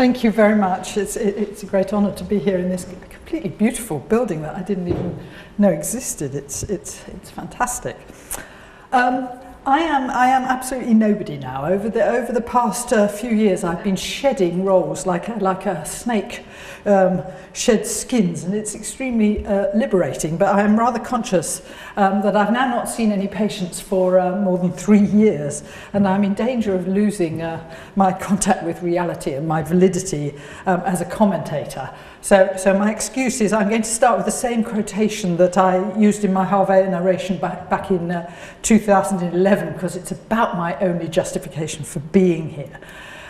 Thank you very much. It's a great honour to be here in this completely beautiful building that I didn't even know existed. It's fantastic. I am absolutely nobody now. Over the past few years, I've been shedding roles like a snake sheds skins, and it's extremely liberating. But I am rather conscious that I've now not seen any patients for more than 3 years, and I'm in danger of losing my contact with reality and my validity as a commentator. So my excuse is I'm going to start with the same quotation that I used in my Harvey narration back in 2011, because it's about my only justification for being here.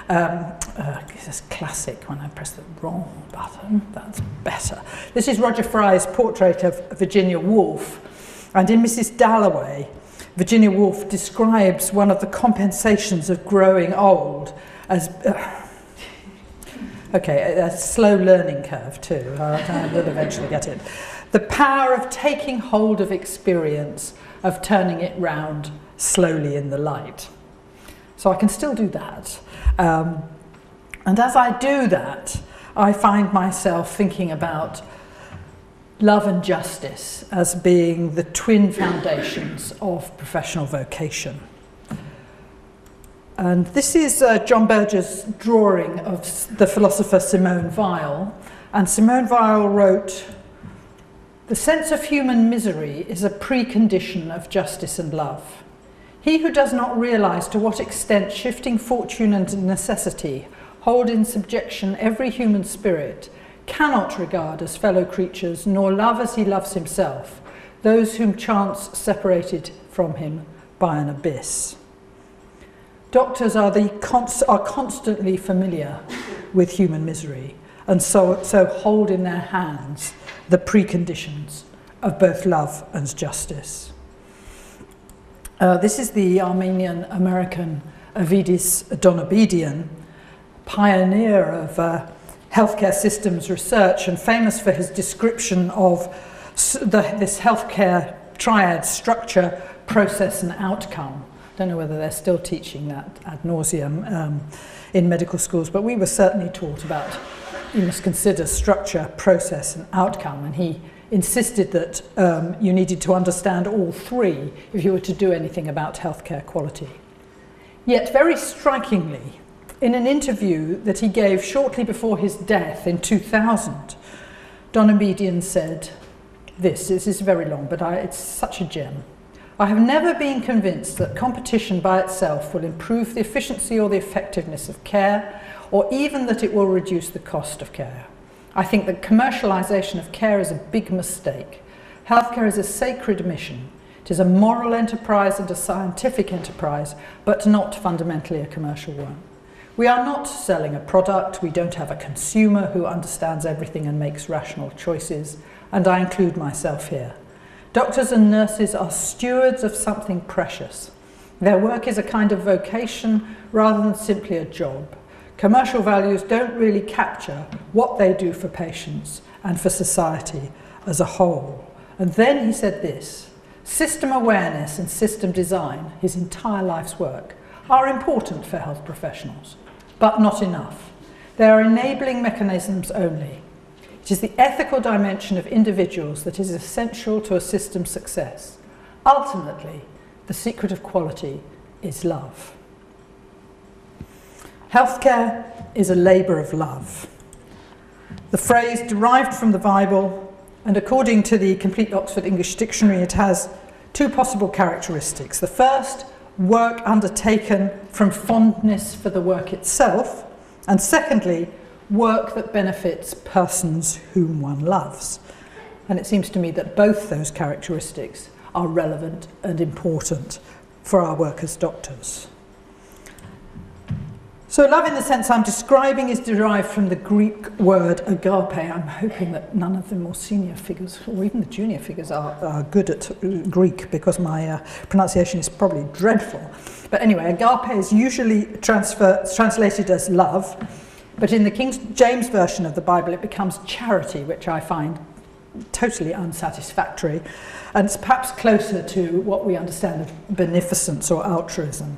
This is classic when I press the wrong button. That's better. This is Roger Fry's portrait of Virginia Woolf, and in Mrs. Dalloway, Virginia Woolf describes one of the compensations of growing old as okay, a slow learning curve too. I will eventually get it. The power of taking hold of experience, of turning it round slowly in the light. So I can still do that. And as I do that, I find myself thinking about love and justice as being the twin foundations of professional vocation. And this is John Berger's drawing of the philosopher Simone Weil. And Simone Weil wrote, "The sense of human misery is a precondition of justice and love. He who does not realise to what extent shifting fortune and necessity hold in subjection every human spirit cannot regard as fellow creatures, nor love as he loves himself, those whom chance separated from him by an abyss." Doctors are constantly familiar with human misery, and so hold in their hands the preconditions of both love and justice. This is the Armenian-American Avidis Donabedian, pioneer of healthcare systems research and famous for his description of this healthcare triad: structure, process and outcome. I don't know whether they're still teaching that ad nauseum in medical schools, but we were certainly taught about you must consider structure, process and outcome, and he insisted that you needed to understand all three if you were to do anything about healthcare quality. Yet very strikingly, in an interview that he gave shortly before his death in 2000, Donabedian said this is very long, but it's such a gem. "I have never been convinced that competition by itself will improve the efficiency or the effectiveness of care, or even that it will reduce the cost of care. I think that commercialisation of care is a big mistake. Healthcare is a sacred mission. It is a moral enterprise and a scientific enterprise, but not fundamentally a commercial one. We are not selling a product. We don't have a consumer who understands everything and makes rational choices, and I include myself here. Doctors and nurses are stewards of something precious. Their work is a kind of vocation rather than simply a job. Commercial values don't really capture what they do for patients and for society as a whole." And then he said this: "System awareness and system design, his entire life's work, are important for health professionals, but not enough. They are enabling mechanisms only. It is the ethical dimension of individuals that is essential to a system's success. Ultimately, the secret of quality is love." Healthcare is a labour of love. The phrase derived from the Bible, and according to the Complete Oxford English Dictionary, it has two possible characteristics. The first, work undertaken from fondness for the work itself, and secondly, work that benefits persons whom one loves. And it seems to me that both those characteristics are relevant and important for our work as doctors. So love in the sense I'm describing is derived from the Greek word agape. I'm hoping that none of the more senior figures, or even the junior figures, are good at Greek, because my pronunciation is probably dreadful. But anyway, agape is usually translated as love, but in the King James Version of the Bible it becomes charity, which I find totally unsatisfactory, and it's perhaps closer to what we understand of beneficence or altruism.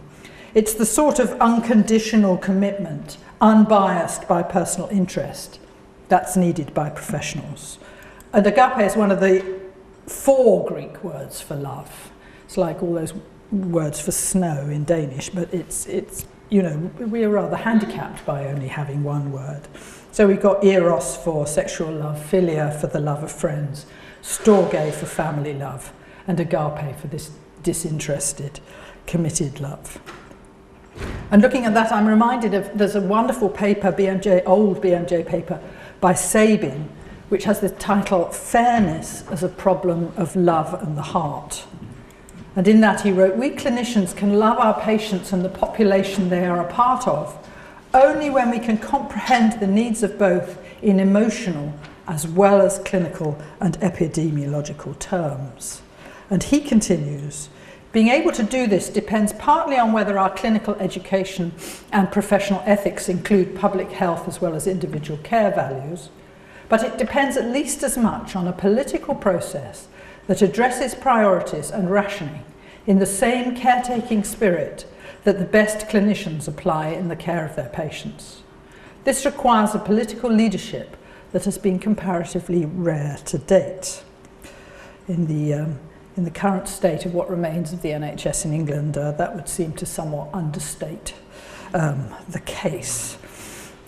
It's the sort of unconditional commitment, unbiased by personal interest, that's needed by professionals. And agape is one of the 4 Greek words for love. It's like all those words for snow in Danish, but it's you know, we are rather handicapped by only having one word. So we've got eros for sexual love, philia for the love of friends, storge for family love, and agape for this disinterested, committed love. And looking at that, I'm reminded of, there's a wonderful paper, old BMJ paper by Sabin, which has the title, Fairness as a Problem of Love and the Heart. And in that he wrote, we clinicians can love our patients and the population they are a part of only when we can comprehend the needs of both in emotional as well as clinical and epidemiological terms. And he continues, being able to do this depends partly on whether our clinical education and professional ethics include public health as well as individual care values, but it depends at least as much on a political process that addresses priorities and rationing in the same caretaking spirit that the best clinicians apply in the care of their patients. This requires a political leadership that has been comparatively rare to date. In the current state of what remains of the NHS in England, that would seem to somewhat understate the case.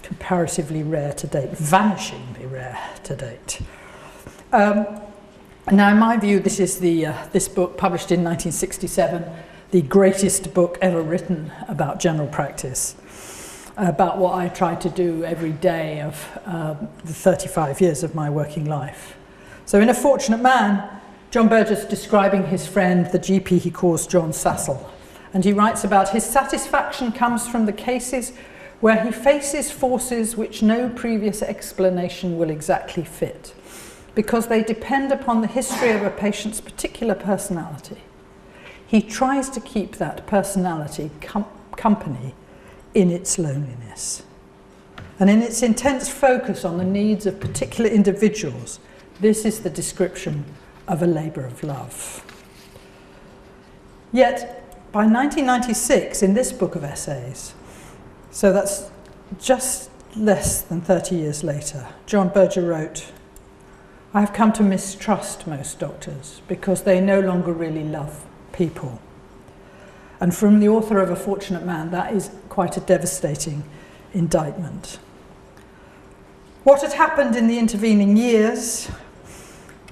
Comparatively rare to date, vanishingly rare to date. Now, in my view, this is this book published in 1967, the greatest book ever written about general practice, about what I try to do every day of the 35 years of my working life. So in A Fortunate Man, John Burgess is describing his friend, the GP he calls John Sassel, and he writes about his satisfaction comes from the cases where he faces forces which no previous explanation will exactly fit, because they depend upon the history of a patient's particular personality. He tries to keep that personality company in its loneliness. And in its intense focus on the needs of particular individuals, this is the description of a labour of love. Yet, by 1996, in this book of essays, so that's just less than 30 years later, John Berger wrote, I have come to mistrust most doctors because they no longer really love people. And from the author of A Fortunate Man, that is quite a devastating indictment. What had happened in the intervening years?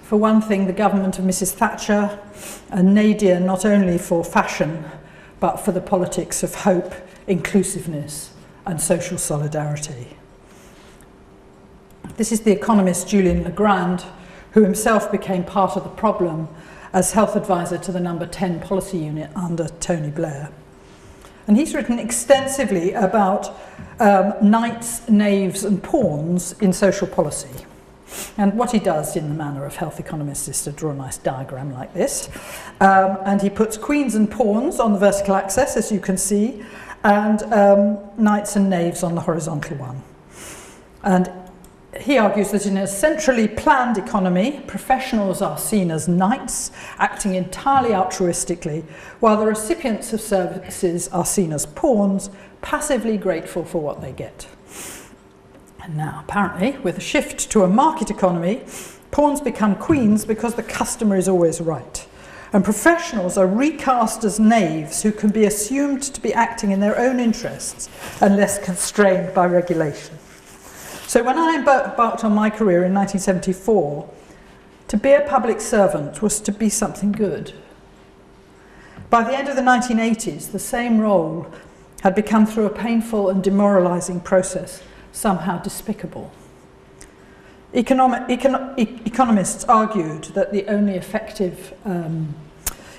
For one thing, the government of Mrs. Thatcher, a nadir not only for fashion, but for the politics of hope, inclusiveness, and social solidarity. This is the economist Julian Legrand, who himself became part of the problem as health advisor to the number 10 policy unit under Tony Blair. And he's written extensively about knights, knaves, and pawns in social policy. And what he does in the manner of health economists is to draw a nice diagram like this. And he puts queens and pawns on the vertical axis, as you can see, and knights and knaves on the horizontal one. And he argues that in a centrally planned economy, professionals are seen as knights, acting entirely altruistically, while the recipients of services are seen as pawns, passively grateful for what they get. And now, apparently, with a shift to a market economy, pawns become queens because the customer is always right. And professionals are recast as knaves who can be assumed to be acting in their own interests and less constrained by regulation. So when I embarked on my career in 1974, to be a public servant was to be something good. By the end of the 1980s, the same role had become, through a painful and demoralising process, somehow despicable. Economists argued that the only effective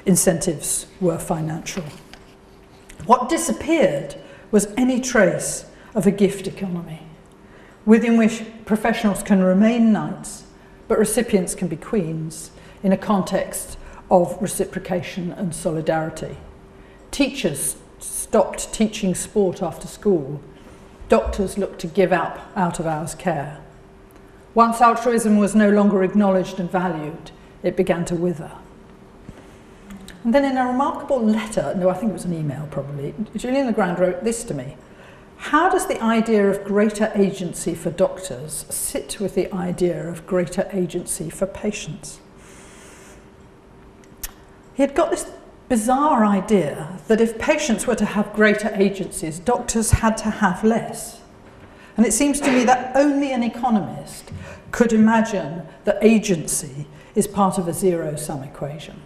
incentives were financial. What disappeared was any trace of a gift economy, within which professionals can remain knights, but recipients can be queens in a context of reciprocation and solidarity. Teachers stopped teaching sport after school. Doctors looked to give up out-of-hours care. Once altruism was no longer acknowledged and valued, it began to wither. And then in a remarkable letter, no, I think it was an email probably, Julian Legrand wrote this to me: how does the idea of greater agency for doctors sit with the idea of greater agency for patients? He had got this bizarre idea that if patients were to have greater agencies, doctors had to have less. And it seems to me that only an economist could imagine that agency is part of a zero-sum equation.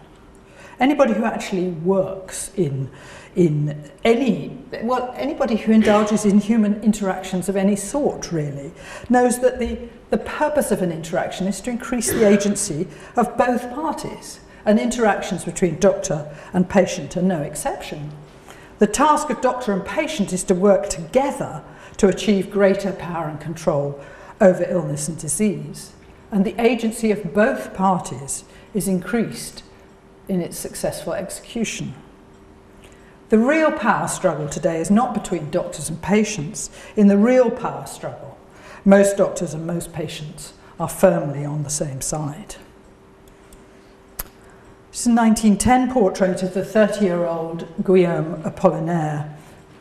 Anybody who actually works anybody who indulges in human interactions of any sort, really, knows that the purpose of an interaction is to increase the agency of both parties, and interactions between doctor and patient are no exception. The task of doctor and patient is to work together to achieve greater power and control over illness and disease, and the agency of both parties is increased in its successful execution. The real power struggle today is not between doctors and patients. In the real power struggle, most doctors and most patients are firmly on the same side. This is a 1910 portrait of the 30-year-old Guillaume Apollinaire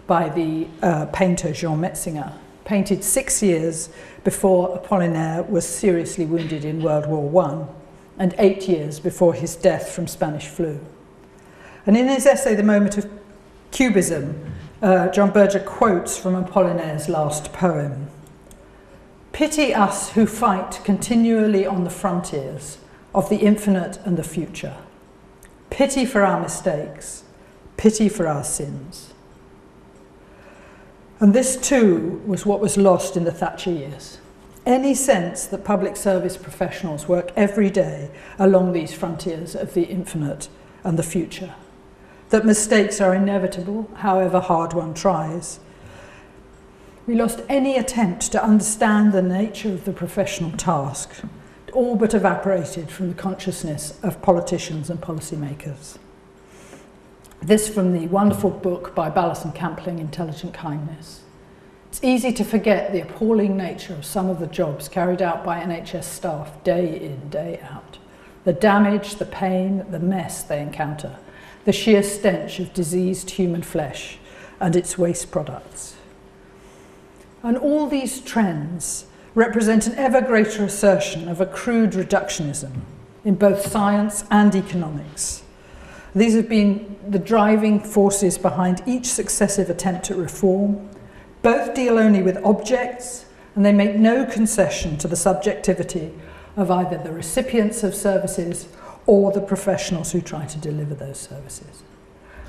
by the painter Jean Metzinger, painted 6 years before Apollinaire was seriously wounded in World War I, and 8 years before his death from Spanish flu. And in his essay, The Moment of Cubism, John Berger quotes from Apollinaire's last poem: "Pity us who fight continually on the frontiers of the infinite and the future. Pity for our mistakes, pity for our sins." And this too was what was lost in the Thatcher years. Any sense that public service professionals work every day along these frontiers of the infinite and the future. That mistakes are inevitable, however hard one tries. We lost any attempt to understand the nature of the professional task. It all but evaporated from the consciousness of politicians and policymakers. This from the wonderful book by Ballas and Campling, Intelligent Kindness. It's easy to forget the appalling nature of some of the jobs carried out by NHS staff day in, day out. The damage, the pain, the mess they encounter, the sheer stench of diseased human flesh and its waste products. And all these trends represent an ever greater assertion of a crude reductionism in both science and economics. These have been the driving forces behind each successive attempt at reform. Both deal only with objects, and they make no concession to the subjectivity of either the recipients of services or the professionals who try to deliver those services.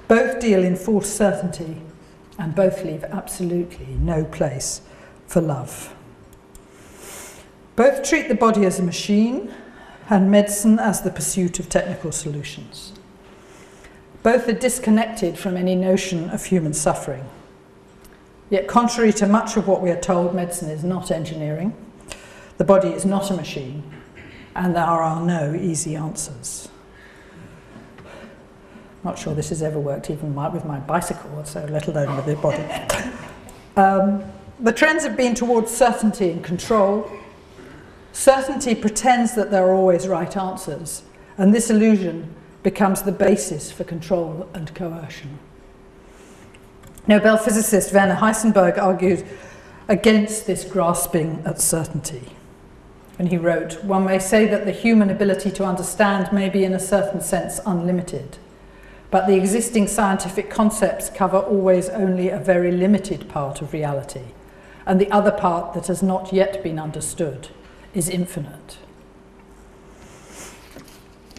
Both deal in false certainty, and both leave absolutely no place for love. Both treat the body as a machine and medicine as the pursuit of technical solutions. Both are disconnected from any notion of human suffering. Yet contrary to much of what we are told, medicine is not engineering, the body is not a machine, and there are no easy answers. Not sure this has ever worked even with my bicycle, so let alone with the body. The trends have been towards certainty and control. Certainty pretends that there are always right answers, and this illusion becomes the basis for control and coercion. Nobel physicist Werner Heisenberg argued against this grasping at certainty. And he wrote, "One may say that the human ability to understand may be in a certain sense unlimited, but the existing scientific concepts cover always only a very limited part of reality, and the other part that has not yet been understood is infinite."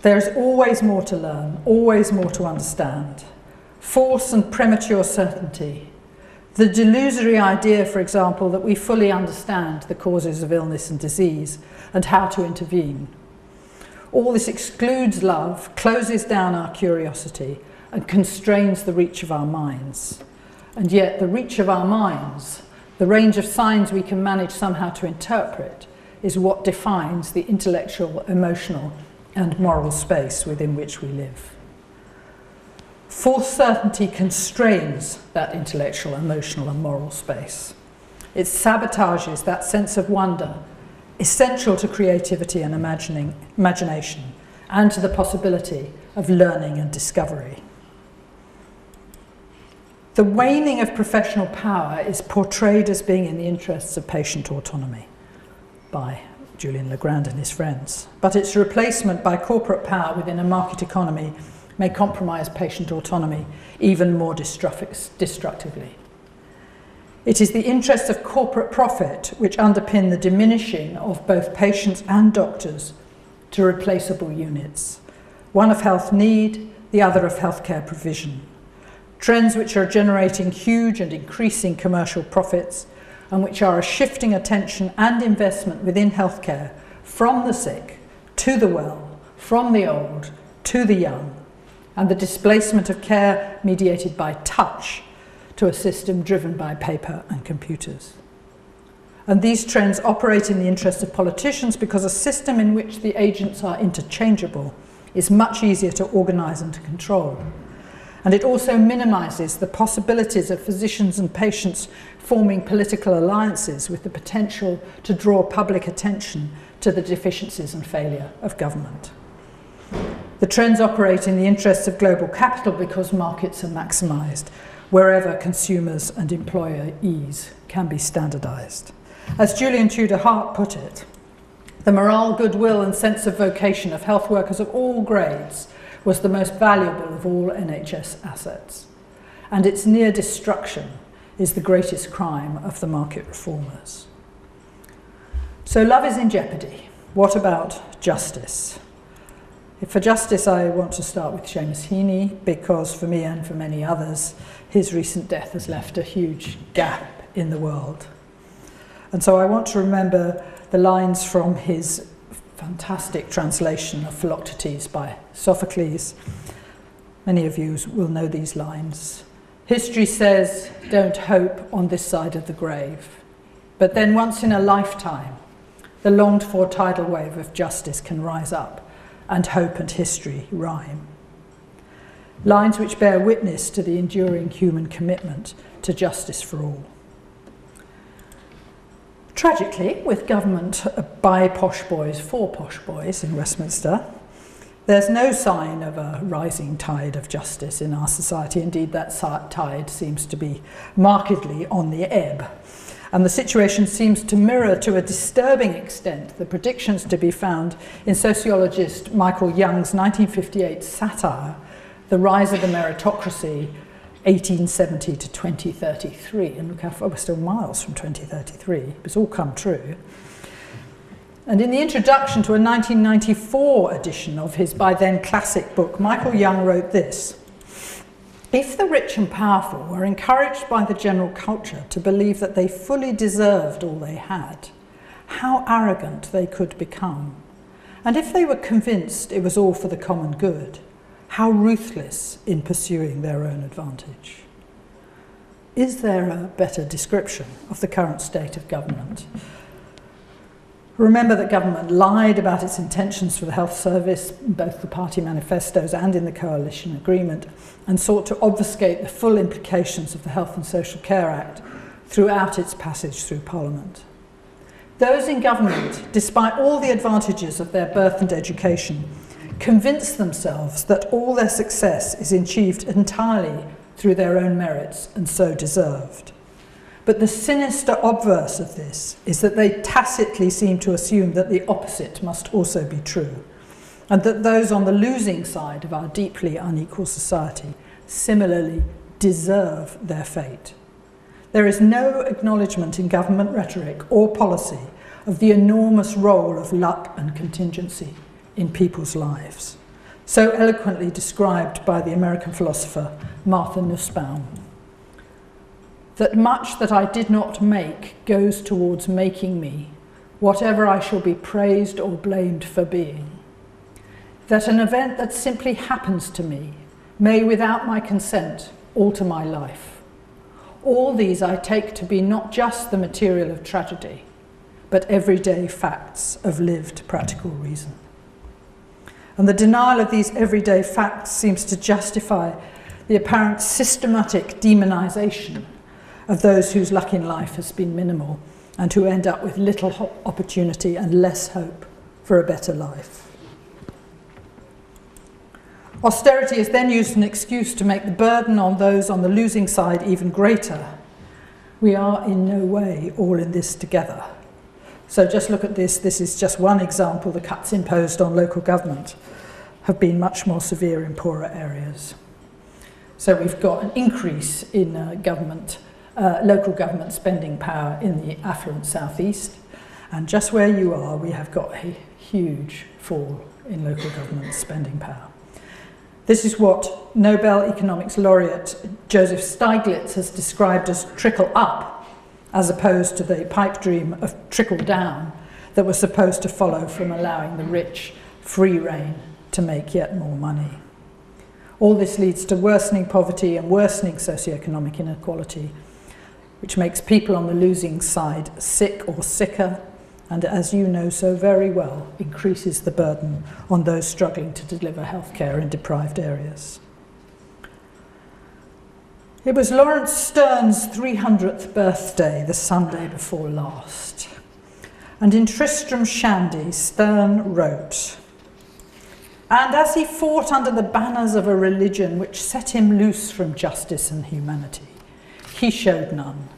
There is always more to learn, always more to understand. False and premature certainty. The delusory idea, for example, that we fully understand the causes of illness and disease and how to intervene. All this excludes love, closes down our curiosity, and constrains the reach of our minds. And yet the reach of our minds, the range of signs we can manage somehow to interpret, is what defines the intellectual, emotional, and moral space within which we live. False certainty constrains that intellectual, emotional, and moral space. It sabotages that sense of wonder, essential to creativity and imagination, and to the possibility of learning and discovery. The waning of professional power is portrayed as being in the interests of patient autonomy by Julian Legrand and his friends, but its replacement by corporate power within a market economy may compromise patient autonomy even more destructively. It is the interests of corporate profit which underpin the diminishing of both patients and doctors to replaceable units, one of health need, the other of healthcare provision. Trends which are generating huge and increasing commercial profits and which are shifting attention and investment within healthcare from the sick to the well, from the old to the young, and the displacement of care mediated by touch to a system driven by paper and computers. And these trends operate in the interest of politicians because a system in which the agents are interchangeable is much easier to organise and to control. And it also minimises the possibilities of physicians and patients forming political alliances with the potential to draw public attention to the deficiencies and failure of government. The trends operate in the interests of global capital because markets are maximised wherever consumers and employees can be standardised. As Julian Tudor Hart put it, the morale, goodwill and sense of vocation of health workers of all grades was the most valuable of all NHS assets, and its near destruction is the greatest crime of the market reformers. So love is in jeopardy. What about justice? For justice, I want to start with Seamus Heaney, because for me and for many others, his recent death has left a huge gap in the world. And so I want to remember the lines from his fantastic translation of Philoctetes by Sophocles. Many of you will know these lines. History says, don't hope on this side of the grave. But then once in a lifetime, the longed-for tidal wave of justice can rise up, and hope and history rhyme. Lines which bear witness to the enduring human commitment to justice for all. Tragically, with government by posh boys for posh boys in Westminster, there's no sign of a rising tide of justice in our society. Indeed, that tide seems to be markedly on the ebb. And the situation seems to mirror to a disturbing extent the predictions to be found in sociologist Michael Young's 1958 satire, The Rise of the Meritocracy, 1870 to 2033. And look how far, we're still miles from 2033. It's all come true. And in the introduction to a 1994 edition of his by then classic book, Michael Young wrote this: if the rich and powerful were encouraged by the general culture to believe that they fully deserved all they had, how arrogant they could become. And if they were convinced it was all for the common good, how ruthless in pursuing their own advantage. Is there a better description of the current state of government? Remember that government lied about its intentions for the health service, in both the party manifestos and in the coalition agreement, and sought to obfuscate the full implications of the Health and Social Care Act throughout its passage through Parliament. Those in government, despite all the advantages of their birth and education, convince themselves that all their success is achieved entirely through their own merits and so deserved. But the sinister obverse of this is that they tacitly seem to assume that the opposite must also be true, and that those on the losing side of our deeply unequal society similarly deserve their fate. There is no acknowledgement in government rhetoric or policy of the enormous role of luck and contingency in people's lives, so eloquently described by the American philosopher Martha Nussbaum. That much that I did not make goes towards making me, whatever I shall be praised or blamed for being. That an event that simply happens to me may, without my consent, alter my life. All these I take to be not just the material of tragedy, but everyday facts of lived practical reason. And the denial of these everyday facts seems to justify the apparent systematic demonisation of those whose luck in life has been minimal and who end up with little opportunity and less hope for a better life. Austerity is then used as an excuse to make the burden on those on the losing side even greater. We are in no way all in this together. So just look at this. This is just one example. The cuts imposed on local government have been much more severe in poorer areas. So we've got an increase in local government spending power in the affluent southeast. And just where you are, we have got a huge fall in local government spending power. This is what Nobel Economics laureate Joseph Stiglitz has described as trickle up, as opposed to the pipe dream of trickle down that was supposed to follow from allowing the rich free rein to make yet more money. All this leads to worsening poverty and worsening socioeconomic inequality, which makes people on the losing side sick or sicker, and as you know so very well, increases the burden on those struggling to deliver healthcare in deprived areas. It was Lawrence Sterne's 300th birthday, the Sunday before last. And in Tristram Shandy, Sterne wrote, "And as he fought under the banners of a religion which set him loose from justice and humanity, he showed none,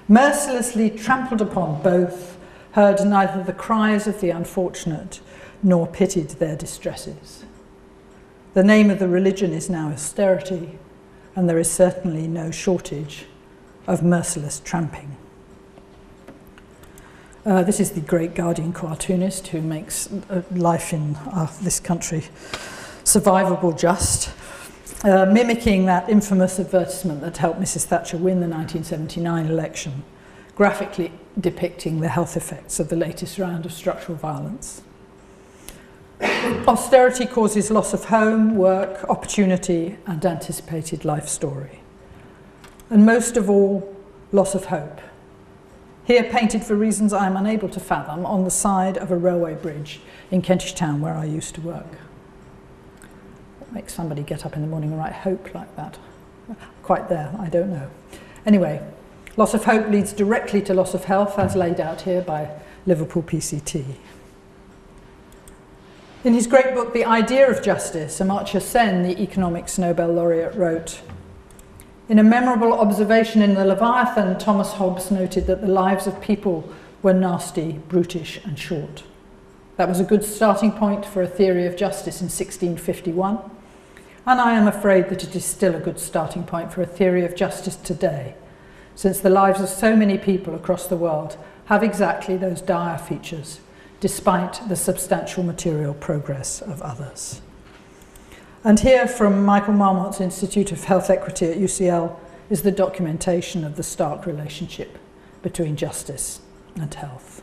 mercilessly trampled upon both, heard neither the cries of the unfortunate nor pitied their distresses. The name of the religion is now austerity, and there is certainly no shortage of merciless tramping." This is the great Guardian cartoonist who makes life in this country survivable just, mimicking that infamous advertisement that helped Mrs. Thatcher win the 1979 election, graphically depicting the health effects of the latest round of structural violence. Austerity causes loss of home, work, opportunity, and anticipated life story. And most of all, loss of hope. Here painted for reasons I am unable to fathom on the side of a railway bridge in Kentish Town where I used to work. What makes somebody get up in the morning and write hope like that? Quite there, I don't know. Anyway, loss of hope leads directly to loss of health, as laid out here by Liverpool PCT. In his great book, The Idea of Justice, Amartya Sen, the economics Nobel laureate, wrote, "In a memorable observation in the Leviathan, Thomas Hobbes noted that the lives of people were nasty, brutish, and short. That was a good starting point for a theory of justice in 1651, and I am afraid that it is still a good starting point for a theory of justice today, since the lives of so many people across the world have exactly those dire features, despite the substantial material progress of others." And here from Michael Marmot's Institute of Health Equity at UCL is the documentation of the stark relationship between justice and health.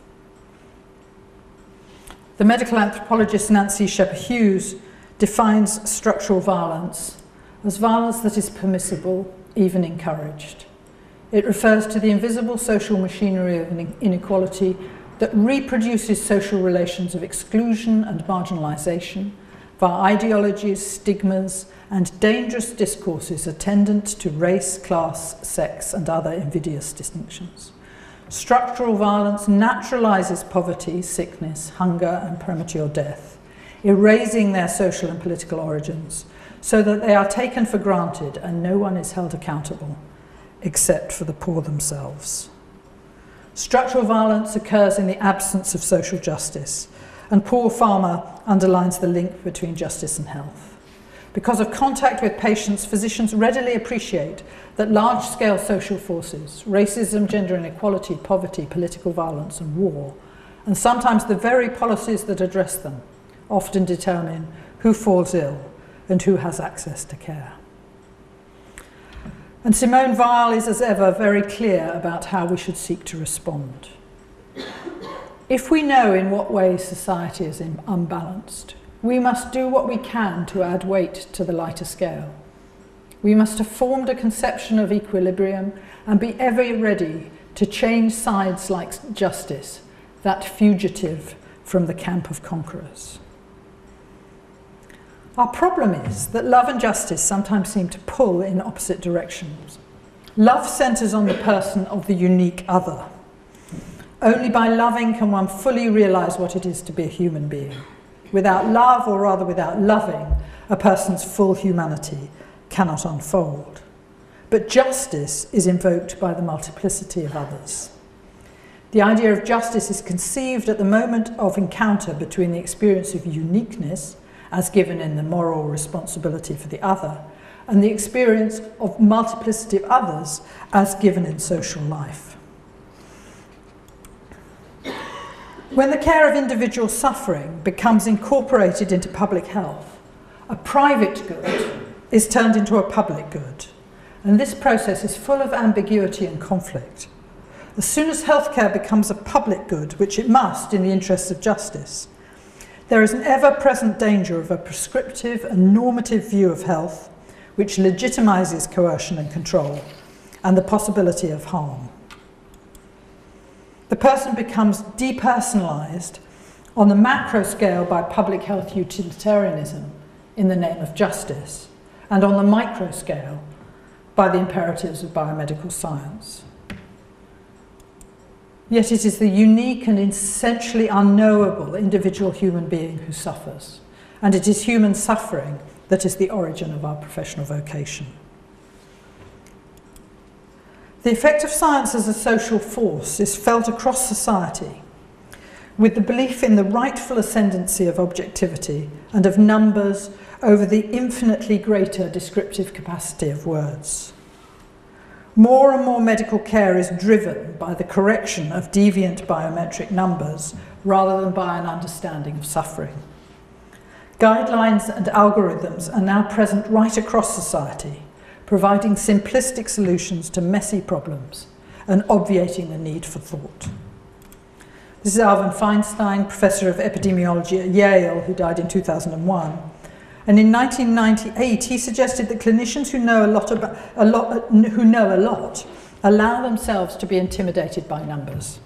The medical anthropologist Nancy Shepherd-Hughes defines structural violence as violence that is permissible, even encouraged. It refers to the invisible social machinery of inequality that reproduces social relations of exclusion and marginalisation via ideologies, stigmas, and dangerous discourses attendant to race, class, sex, and other invidious distinctions. Structural violence naturalises poverty, sickness, hunger, and premature death, erasing their social and political origins, so that they are taken for granted and no one is held accountable, except for the poor themselves. Structural violence occurs in the absence of social justice, and Paul Farmer underlines the link between justice and health. Because of contact with patients, physicians readily appreciate that large-scale social forces, racism, gender inequality, poverty, political violence, and war, and sometimes the very policies that address them, often determine who falls ill and who has access to care. And Simone Weil is, as ever, very clear about how we should seek to respond. If we know in what ways society is unbalanced, we must do what we can to add weight to the lighter scale. We must have formed a conception of equilibrium and be ever ready to change sides like justice, that fugitive from the camp of conquerors. Our problem is that love and justice sometimes seem to pull in opposite directions. Love centres on the person of the unique other. Only by loving can one fully realise what it is to be a human being. Without love, or rather without loving, a person's full humanity cannot unfold. But justice is invoked by the multiplicity of others. The idea of justice is conceived at the moment of encounter between the experience of uniqueness, as given in the moral responsibility for the other, and the experience of multiplicity of others, as given in social life. When the care of individual suffering becomes incorporated into public health, a private good is turned into a public good, and this process is full of ambiguity and conflict. As soon as healthcare becomes a public good, which it must in the interests of justice, there is an ever-present danger of a prescriptive and normative view of health which legitimizes coercion and control and the possibility of harm. The person becomes depersonalized on the macro scale by public health utilitarianism in the name of justice, and on the micro scale by the imperatives of biomedical science. Yet it is the unique and essentially unknowable individual human being who suffers, and it is human suffering that is the origin of our professional vocation. The effect of science as a social force is felt across society, with the belief in the rightful ascendancy of objectivity and of numbers over the infinitely greater descriptive capacity of words. More and more medical care is driven by the correction of deviant biometric numbers rather than by an understanding of suffering. Guidelines and algorithms are now present right across society, providing simplistic solutions to messy problems and obviating the need for thought. This is Alvin Feinstein, Professor of Epidemiology at Yale, who died in 2001. And in 1998, he suggested that clinicians who know a lot allow themselves to be intimidated by numbers.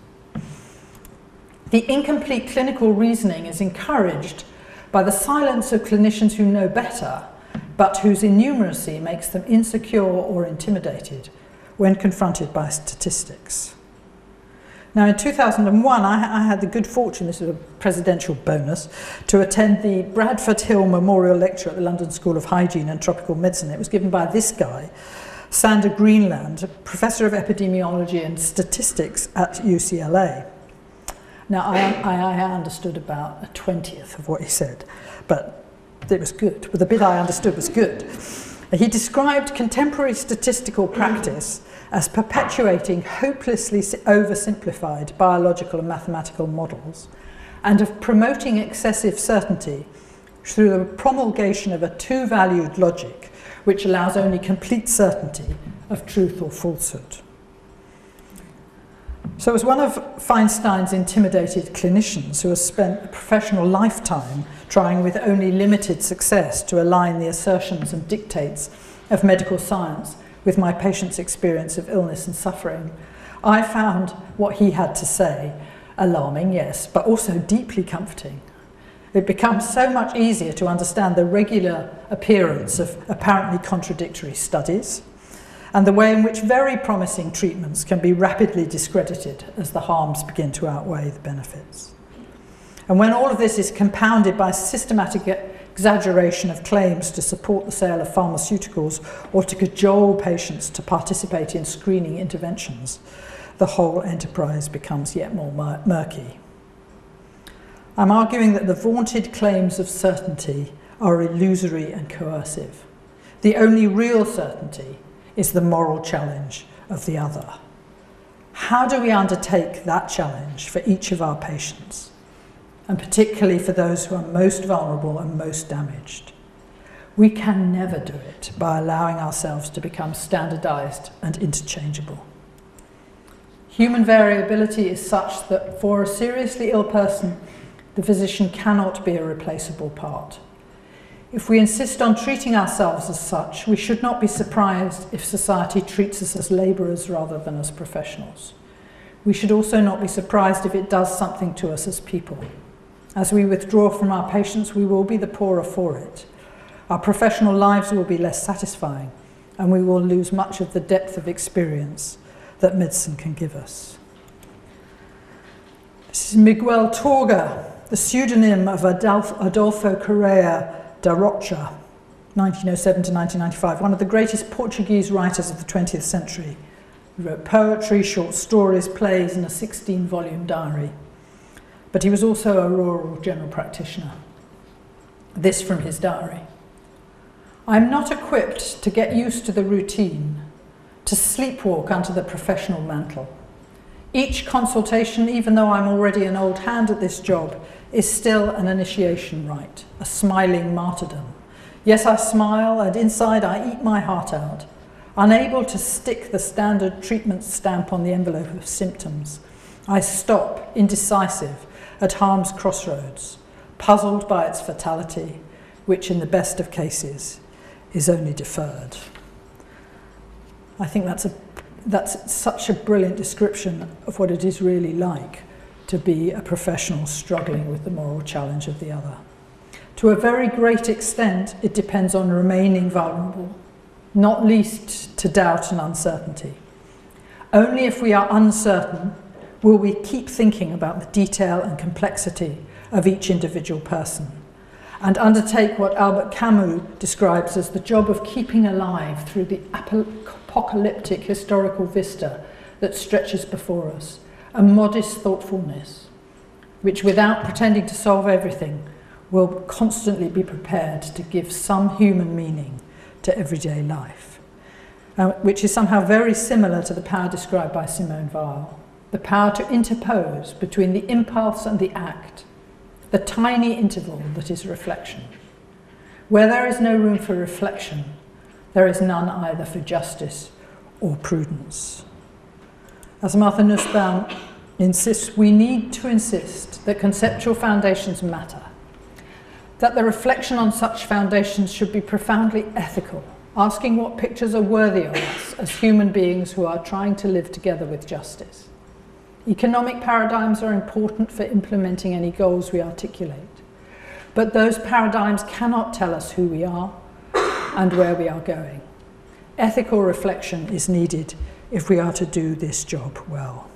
The incomplete clinical reasoning is encouraged by the silence of clinicians who know better, but whose innumeracy makes them insecure or intimidated when confronted by statistics. Now, in 2001, I had the good fortune, this was a presidential bonus, to attend the Bradford Hill Memorial Lecture at the London School of Hygiene and Tropical Medicine. It was given by this guy, Sander Greenland, Professor of Epidemiology and Statistics at UCLA. Now, I understood about a 20th of what he said, but it was good. But the bit I understood was good. He described contemporary statistical practice as perpetuating hopelessly oversimplified biological and mathematical models, and of promoting excessive certainty through the promulgation of a two-valued logic which allows only complete certainty of truth or falsehood. So as one of Feinstein's intimidated clinicians who has spent a professional lifetime trying with only limited success to align the assertions and dictates of medical science with my patient's experience of illness and suffering, I found what he had to say alarming, yes, but also deeply comforting. It becomes so much easier to understand the regular appearance of apparently contradictory studies and the way in which very promising treatments can be rapidly discredited as the harms begin to outweigh the benefits. And when all of this is compounded by systematic exaggeration of claims to support the sale of pharmaceuticals or to cajole patients to participate in screening interventions, the whole enterprise becomes yet more murky. I'm arguing that the vaunted claims of certainty are illusory and coercive. The only real certainty is the moral challenge of the other. How do we undertake that challenge for each of our patients, and particularly for those who are most vulnerable and most damaged? We can never do it by allowing ourselves to become standardized and interchangeable. Human variability is such that for a seriously ill person, the physician cannot be a replaceable part. If we insist on treating ourselves as such, we should not be surprised if society treats us as labourers rather than as professionals. We should also not be surprised if it does something to us as people. As we withdraw from our patients, we will be the poorer for it. Our professional lives will be less satisfying, and we will lose much of the depth of experience that medicine can give us. This is Miguel Torga, the pseudonym of Adolfo Correa da Rocha, 1907 to 1995, one of the greatest Portuguese writers of the 20th century. He wrote poetry, short stories, plays, and a 16-volume diary. But he was also a rural general practitioner. This from his diary. I'm not equipped to get used to the routine, to sleepwalk under the professional mantle. Each consultation, even though I'm already an old hand at this job, is still an initiation rite, a smiling martyrdom. Yes, I smile, and inside I eat my heart out, unable to stick the standard treatment stamp on the envelope of symptoms. I stop, indecisive, at harm's crossroads, puzzled by its fatality, which in the best of cases is only deferred. I think that's such a brilliant description of what it is really like to be a professional struggling with the moral challenge of the other. To a very great extent, it depends on remaining vulnerable, not least to doubt and uncertainty. Only if we are uncertain will we keep thinking about the detail and complexity of each individual person and undertake what Albert Camus describes as the job of keeping alive through the apocalyptic historical vista that stretches before us, a modest thoughtfulness, which without pretending to solve everything, will constantly be prepared to give some human meaning to everyday life, which is somehow very similar to the power described by Simone Weil, the power to interpose between the impulse and the act, the tiny interval that is reflection. Where there is no room for reflection, there is none either for justice or prudence. As Martha Nussbaum insists, we need to insist that conceptual foundations matter, that the reflection on such foundations should be profoundly ethical, asking what pictures are worthy of us as human beings who are trying to live together with justice. Economic paradigms are important for implementing any goals we articulate, but those paradigms cannot tell us who we are and where we are going. Ethical reflection is needed if we are to do this job well.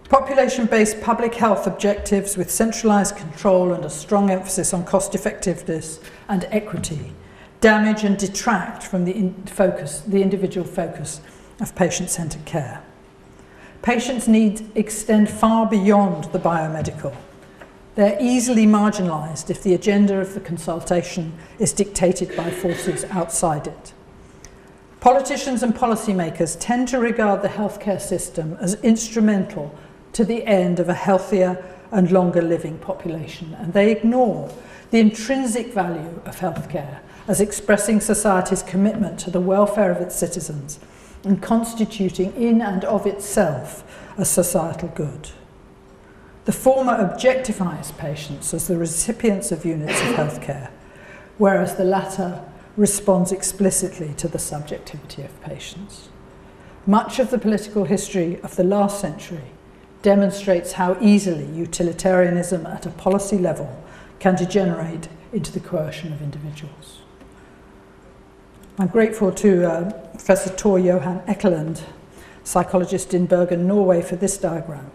Population-based public health objectives with centralised control and a strong emphasis on cost-effectiveness and equity damage and detract from the individual focus of patient-centred care. Patients' needs extend far beyond the biomedical. They're easily marginalised if the agenda of the consultation is dictated by forces outside it. Politicians and policymakers tend to regard the healthcare system as instrumental to the end of a healthier and longer living population, and they ignore the intrinsic value of healthcare as expressing society's commitment to the welfare of its citizens and constituting in and of itself a societal good. The former objectifies patients as the recipients of units of healthcare, whereas the latter responds explicitly to the subjectivity of patients. Much of the political history of the last century demonstrates how easily utilitarianism at a policy level can degenerate into the coercion of individuals. I'm grateful to Professor Tor Johan Ekelund, psychologist in Bergen, Norway, for this diagram.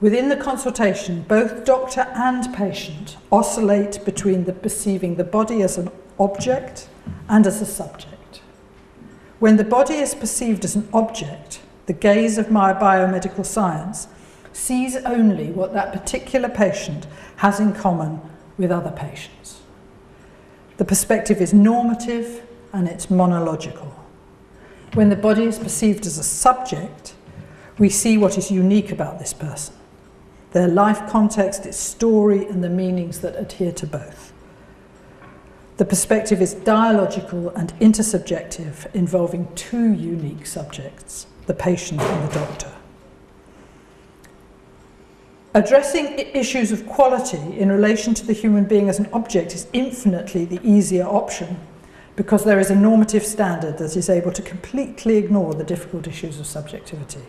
Within the consultation, both doctor and patient oscillate between perceiving the body as an object and as a subject. When the body is perceived as an object, the gaze of my biomedical science sees only what that particular patient has in common with other patients. The perspective is normative and it's monological. When the body is perceived as a subject, we see what is unique about this person, their life context, its story, and the meanings that adhere to both. The perspective is dialogical and intersubjective, involving two unique subjects, the patient and the doctor. Addressing issues of quality in relation to the human being as an object is infinitely the easier option because there is a normative standard that is able to completely ignore the difficult issues of subjectivity.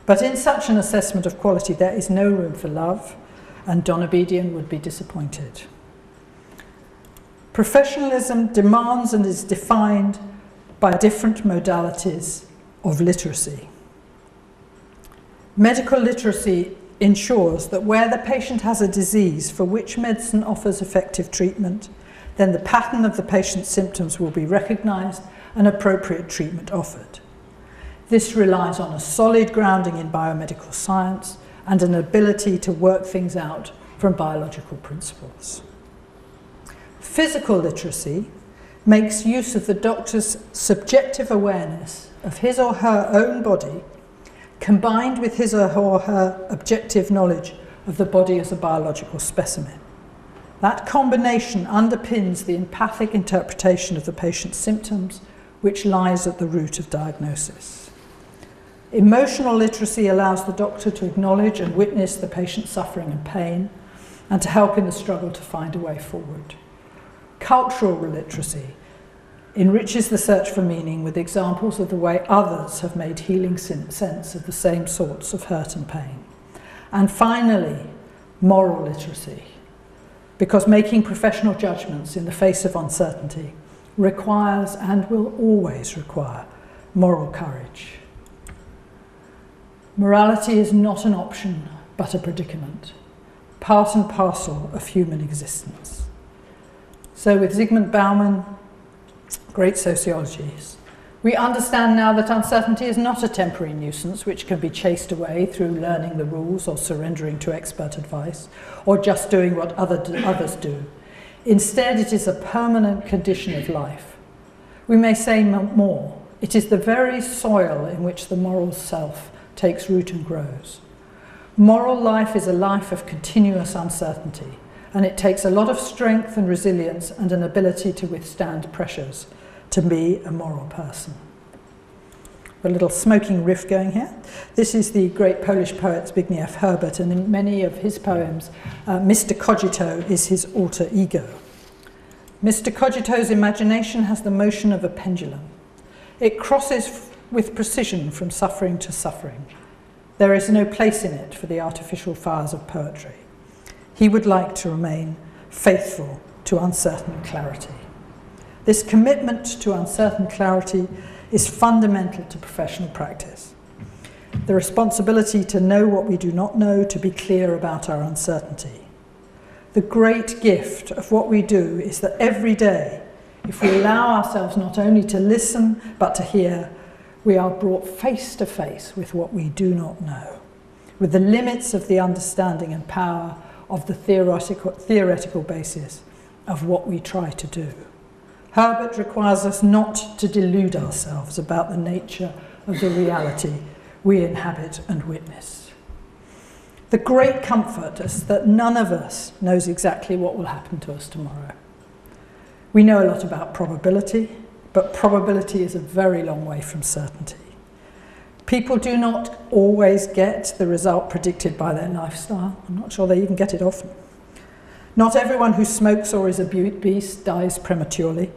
But in such an assessment of quality, there is no room for love, and Don Abedian would be disappointed. Professionalism demands and is defined by different modalities of literacy. Medical literacy ensures that where the patient has a disease for which medicine offers effective treatment, then the pattern of the patient's symptoms will be recognised and appropriate treatment offered. This relies on a solid grounding in biomedical science and an ability to work things out from biological principles. Physical literacy makes use of the doctor's subjective awareness of his or her own body combined with his or her objective knowledge of the body as a biological specimen. That combination underpins the empathic interpretation of the patient's symptoms, which lies at the root of diagnosis. Emotional literacy allows the doctor to acknowledge and witness the patient's suffering and pain, and to help in the struggle to find a way forward. Cultural literacy enriches the search for meaning with examples of the way others have made healing sense of the same sorts of hurt and pain. And finally, moral literacy, because making professional judgments in the face of uncertainty requires and will always require moral courage. Morality is not an option, but a predicament, part and parcel of human existence. So with Zygmunt Bauman, great sociologist, we understand now that uncertainty is not a temporary nuisance which can be chased away through learning the rules or surrendering to expert advice or just doing what others do. Instead, it is a permanent condition of life. We may say more. It is the very soil in which the moral self takes root and grows. Moral life is a life of continuous uncertainty, and it takes a lot of strength and resilience and an ability to withstand pressures to be a moral person. A little smoking riff going here. This is the great Polish poet Zbigniew Herbert, and in many of his poems, Mr. Cogito is his alter ego. Mr. Cogito's imagination has the motion of a pendulum. It crosses with precision from suffering to suffering. There is no place in it for the artificial fires of poetry. He would like to remain faithful to uncertain clarity. This commitment to uncertain clarity is fundamental to professional practice. The responsibility to know what we do not know, to be clear about our uncertainty. The great gift of what we do is that every day, if we allow ourselves not only to listen, but to hear, we are brought face to face with what we do not know, with the limits of the understanding and power of the theoretical basis of what we try to do. Herbert requires us not to delude ourselves about the nature of the reality we inhabit and witness. The great comfort is that none of us knows exactly what will happen to us tomorrow. We know a lot about probability, but probability is a very long way from certainty. People do not always get the result predicted by their lifestyle. I'm not sure they even get it often. Not everyone who smokes or is obese dies prematurely.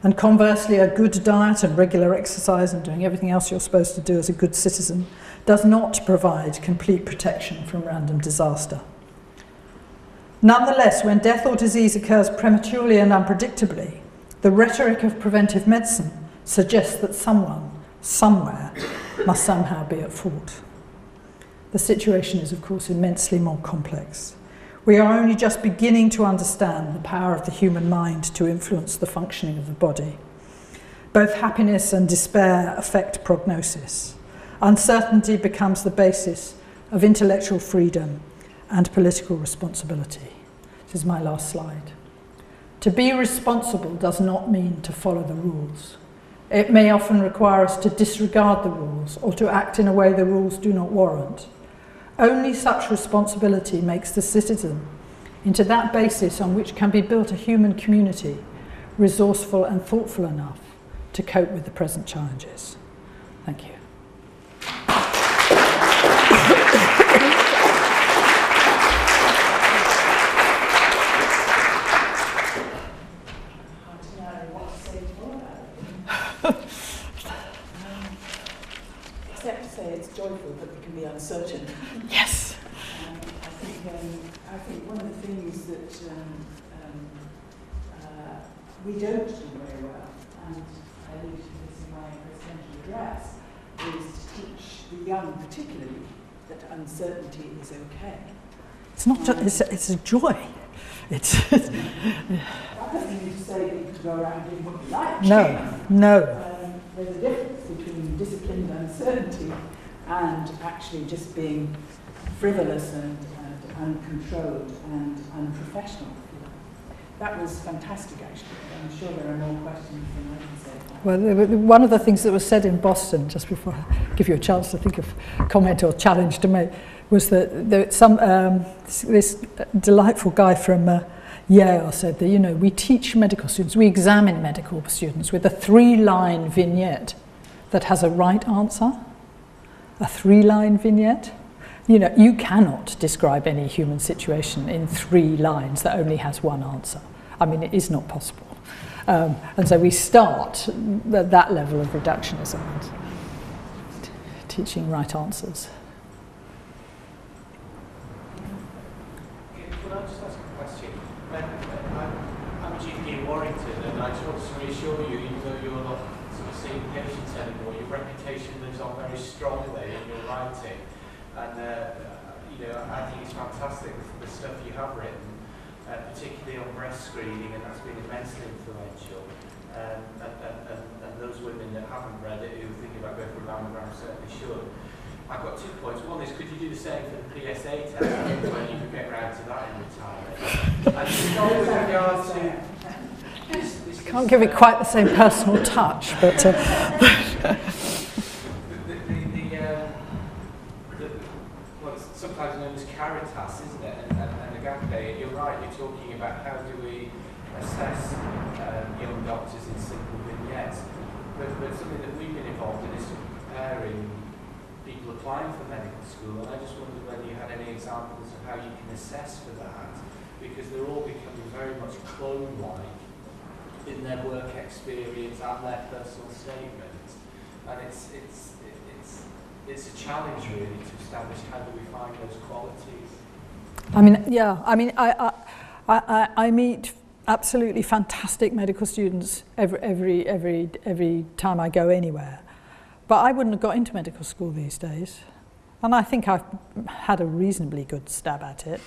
And conversely, a good diet and regular exercise and doing everything else you're supposed to do as a good citizen does not provide complete protection from random disaster. Nonetheless, when death or disease occurs prematurely and unpredictably, the rhetoric of preventive medicine suggests that someone, somewhere, must somehow be at fault. The situation is, of course, immensely more complex. We are only just beginning to understand the power of the human mind to influence the functioning of the body. Both happiness and despair affect prognosis. Uncertainty becomes the basis of intellectual freedom and political responsibility. This is my last slide. To be responsible does not mean to follow the rules. It may often require us to disregard the rules or to act in a way the rules do not warrant. Only such responsibility makes the citizen into that basis on which can be built a human community, resourceful and thoughtful enough to cope with the present challenges. Thank you. Except to say it's joyful that we can be uncertain. Yes. I think one of the things that we don't do very well, and I alluded to this in my presidential address, is to teach the young particularly that uncertainty is okay. It's not just, it's a joy. It's that doesn't mean to say that you can go around doing what you like. No. There's a difference between disciplined uncertainty and actually just being frivolous and uncontrolled and unprofessional. That was fantastic, actually. I'm sure there are more questions than I can say. Well, one of the things that was said in Boston, just before I give you a chance to think of a comment or challenge to make, was that this delightful guy from Yale said that, we teach medical students, we examine medical students with a 3-line vignette that has a right answer. A 3-line vignette. You cannot describe any human situation in 3 lines that only has one answer. I mean, it is not possible. And so we start at that level of reductionism, teaching right answers. Could I just ask a question? I'm a GP in Warrington, and I just want to reassure you, even though you're not sort of seeing patients anymore, your reputation lives on very strongly in your writing. And I think it's fantastic the stuff you have written, particularly on breast screening, and that's been immensely influential. And those women that haven't read it, who are thinking about going for a mammogram, certainly should. I've got 2 points. One is, could you do the same for the PSA test when you could get round to that in retirement? And with regard to this Can't give it quite the same personal touch, but. Sometimes known as caritas, isn't it? And agape, you're right, you're talking about how do we assess young doctors in simple vignettes. But something that we've been involved in is preparing people applying for medical school, and I just wondered whether you had any examples of how you can assess for that, because they're all becoming very much clone-like in their work experience and their personal statement. And it's a challenge really to establish how do we find those qualities. I meet absolutely fantastic medical students every time I go anywhere, but I wouldn't have got into medical school these days, and I think I've had a reasonably good stab at it.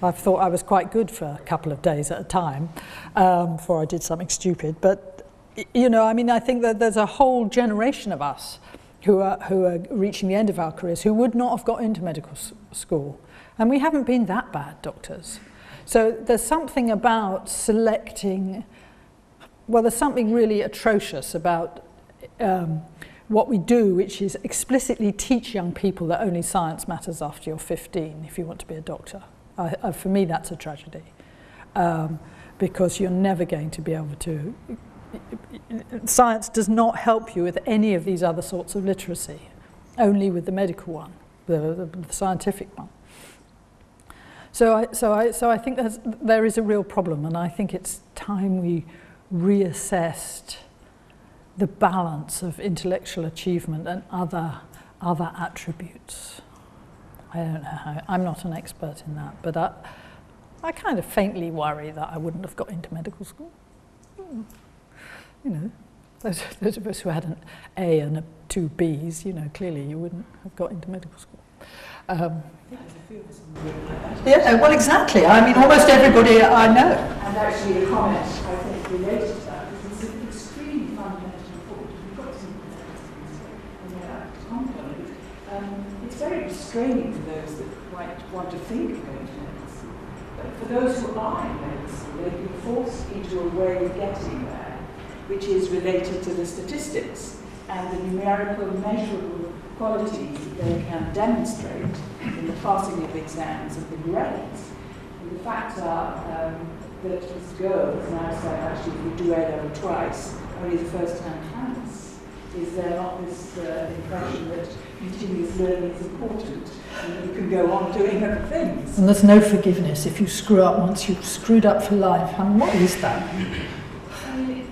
I've thought I was quite good for a couple of days at a time before I did something stupid. But I think that there's a whole generation of us who are reaching the end of our careers, who would not have got into medical school. And we haven't been that bad doctors. So there's something about selecting, there's something really atrocious about what we do, which is explicitly teach young people that only science matters after you're 15 if you want to be a doctor. For me, that's a tragedy, because you're never going to be able to. Science does not help you with any of these other sorts of literacy, only with the medical one, the scientific one. So I think there is a real problem, and I think it's time we reassessed the balance of intellectual achievement and other attributes. I don't know how. I'm not an expert in that, but I kind of faintly worry that I wouldn't have got into medical school. Those of us who had an A and 2 Bs, clearly you wouldn't have got into medical school. There's a few of us in the room like that. Yeah, well, exactly. I mean, almost everybody I know. And actually, a comment, I think, related to that, because it's extremely fundamental important. We've got some comment on it. It's very restraining for those that might want to think of going to medical school. But for those who are in medical school, they've been forced into a way of getting there, which is related to the statistics and the numerical measurable qualities that they can demonstrate in the passing of exams and the grades. And the facts are that as girls now say, actually, if you do A-level twice, only the first time counts. Is there not this impression that continuous learning is important and that you can go on doing other things? And there's no forgiveness. If you screw up once, you've screwed up for life. And what is that? I mean,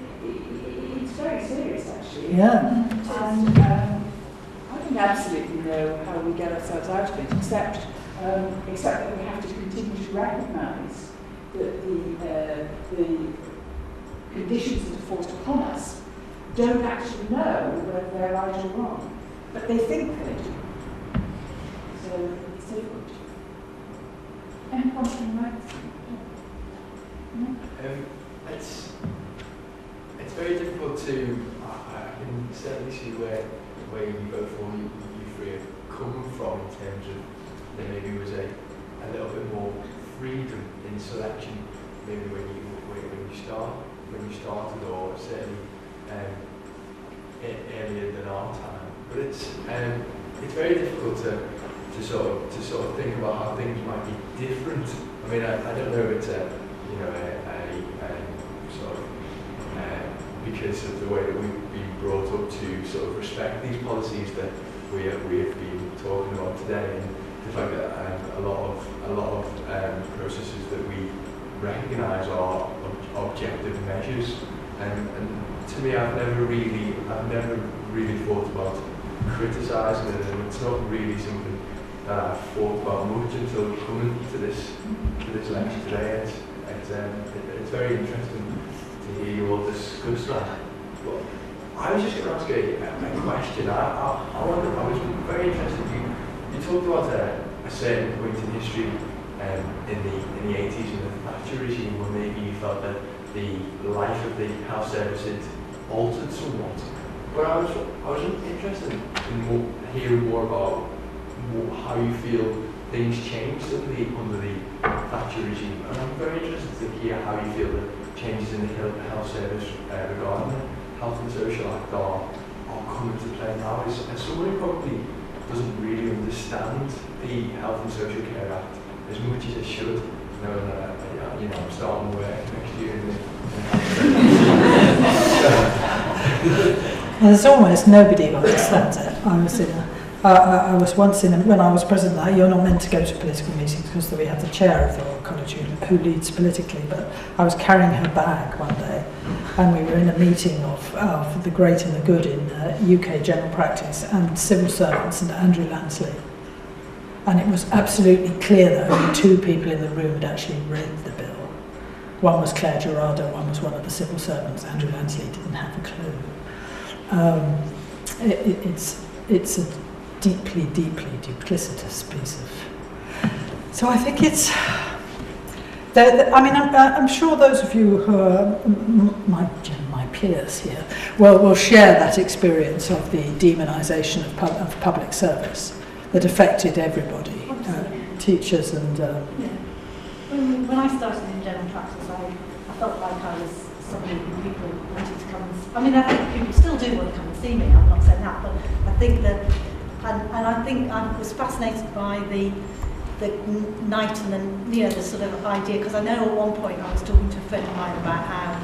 it's very serious, actually. Yeah. And I don't absolutely know how we get ourselves out of it, except that we have to continue to recognise that the conditions that are forced upon us don't actually know whether they're right or wrong, but they think they do. So it's difficult. Anyone can write? It's very difficult to. I can certainly see where you both you three are coming from in terms of there maybe was a little bit more freedom in selection, maybe when you started, or certainly earlier than our time. But it's very difficult to sort of think about how things might be different. I mean, I don't know if it's sort of because of the way that we've been brought up to sort of respect these policies that we have been talking about today, and the fact that a lot of processes that we recognise are objective measures, and to me, I've never really thought about criticising it, and it's not really something that I've thought about much until coming to this lecture today. It's very interesting to hear you all discuss that. But I was just going to ask a question. I was very interested. You talked about a certain point in history in the 80s in the Thatcher regime, where maybe you felt that the life of the health service had altered somewhat. But I was interested in hearing more about how you feel things changed under the Thatcher regime, and I'm very interested to hear how you feel that changes in the health service regarding the Health and Social Act are coming to play now. As someone who probably doesn't really understand the Health and Social Care Act as much as it should, knowing that I'm starting work next year. There's almost nobody who understands it. I was once when I was president, you're not meant to go to political meetings because we have the chair of the Royal College who leads politically, but I was carrying her bag one day and we were in a meeting of the great and the good in UK general practice and civil servants and Andrew Lansley. And it was absolutely clear that only two people in the room had actually read the bill. One was Claire Gerardo, one was one of the civil servants. Andrew Lansley didn't have a clue. It's a deeply, deeply duplicitous piece of. So I think it's. I'm sure those of you who are my peers here will share that experience of the demonisation of public service that affected everybody, teachers and. When I started in general practice, I felt like I was somebody who people wanted to come and see. I mean, I think people still do want to come and see me, I'm not saying that, but I think that, and I think I was fascinated by the night and the sort of idea, because I know at one point I was talking to a friend of mine about how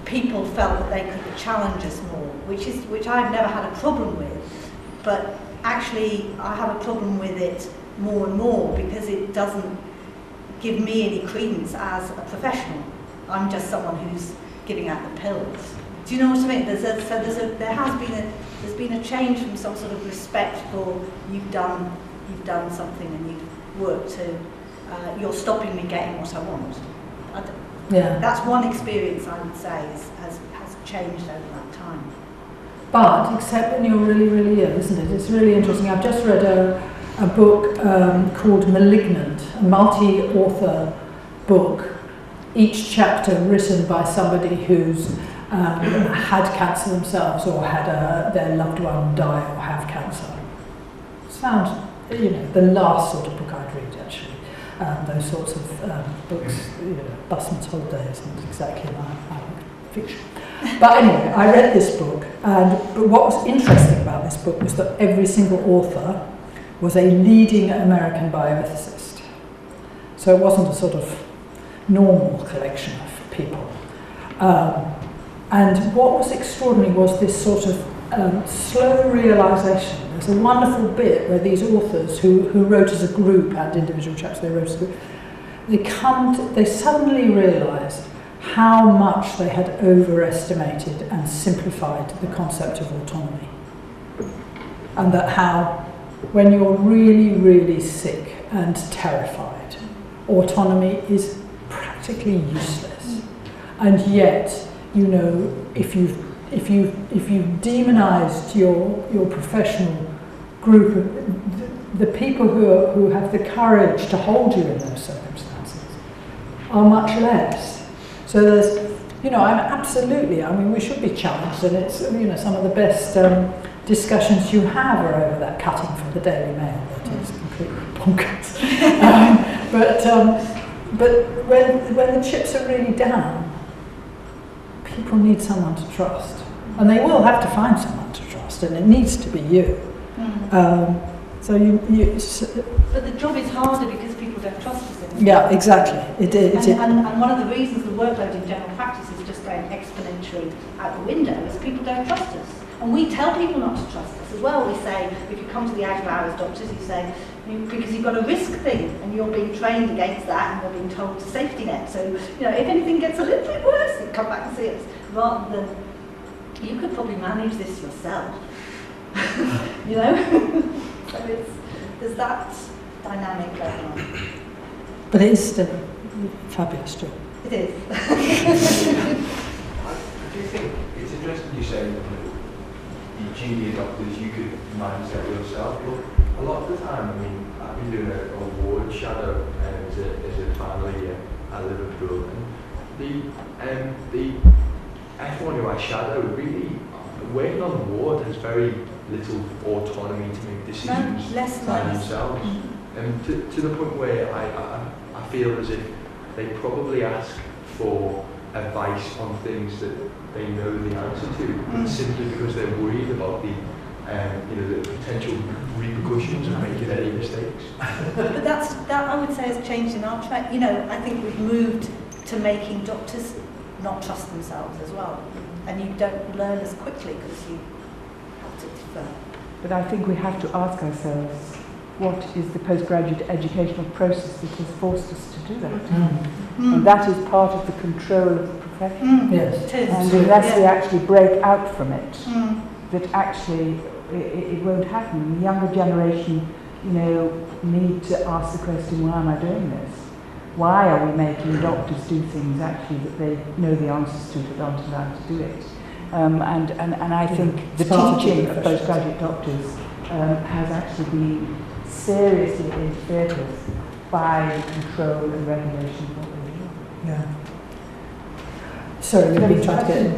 people felt that they could challenge us more, which I've never had a problem with, but actually I have a problem with it more and more because it doesn't give me any credence as a professional. I'm just someone who's giving out the pills. Do you know what I mean? There's been a change from some sort of respect for you've done something and you've worked to you're stopping me getting what I want. That's one experience I would say has changed over that time. But except when you're really, really ill, isn't it? It's really interesting. I've just read a book called Malignant, a multi-author book, each chapter written by somebody who's had cancer themselves or had their loved one die or have cancer. Sounds, the last sort of book I'd read actually. Those sorts of books, Busman's Holidays and exactly my fiction. But anyway, I read this book, but what was interesting about this book was that every single author was a leading American bioethicist. So it wasn't a sort of normal collection of people. And what was extraordinary was this sort of slow realisation. There's a wonderful bit where these authors who wrote as a group and individual chapters, they wrote as a group, they suddenly realised how much they had overestimated and simplified the concept of autonomy. And that how, when you're really, really sick and terrified, autonomy is practically useless. And yet, if you've demonised your professional group, the people who have the courage to hold you in those circumstances are much less. So there's, we should be challenged, and it's, some of the best discussions you have are over that cutting from the Daily Mail that is completely bonkers. But when the chips are really down, people need someone to trust, and they will have to find someone to trust, and it needs to be you. But the job is harder because people don't trust us anymore. Yeah, exactly. And one of the reasons the workload in general practice is just going exponentially out the window is people don't trust us. And we tell people not to trust us as well. We say, if you come to the out of hours doctors, you say, because you've got a risk thing and you're being trained against that and you're being told to safety net. So, if anything gets a little bit worse, you come back and see us. Rather than, you could probably manage this yourself. So there's that dynamic going on. But it is still a fabulous job. It is. I do think it's interesting you say that the junior doctors, you could manage that yourself, but a lot of the time, I've been doing a ward shadow as a final year at Liverpool, and the F1 who I shadow really, working on the ward has very little autonomy to make decisions by themselves. And to the point where I feel as if they probably ask for advice on things that they know the answer to, simply because they're worried about the potential repercussions of making any mistakes. But that I would say has changed in our training. I think we've moved to making doctors not trust themselves as well, and you don't learn as quickly because you have to defer. But I think we have to ask ourselves, what is the postgraduate educational process that has forced us to do that? And that is part of the control of the profession. Yes. It is. And unless we actually break out from it, that actually it won't happen. The younger generation, need to ask the question, why am I doing this? Why are we making doctors do things actually that they know the answers to but aren't allowed to do it? And I think the teaching of postgraduate doctors has actually been seriously interfered with by the control and regulation of what they do. Yeah. Sorry, we've been trying to get in.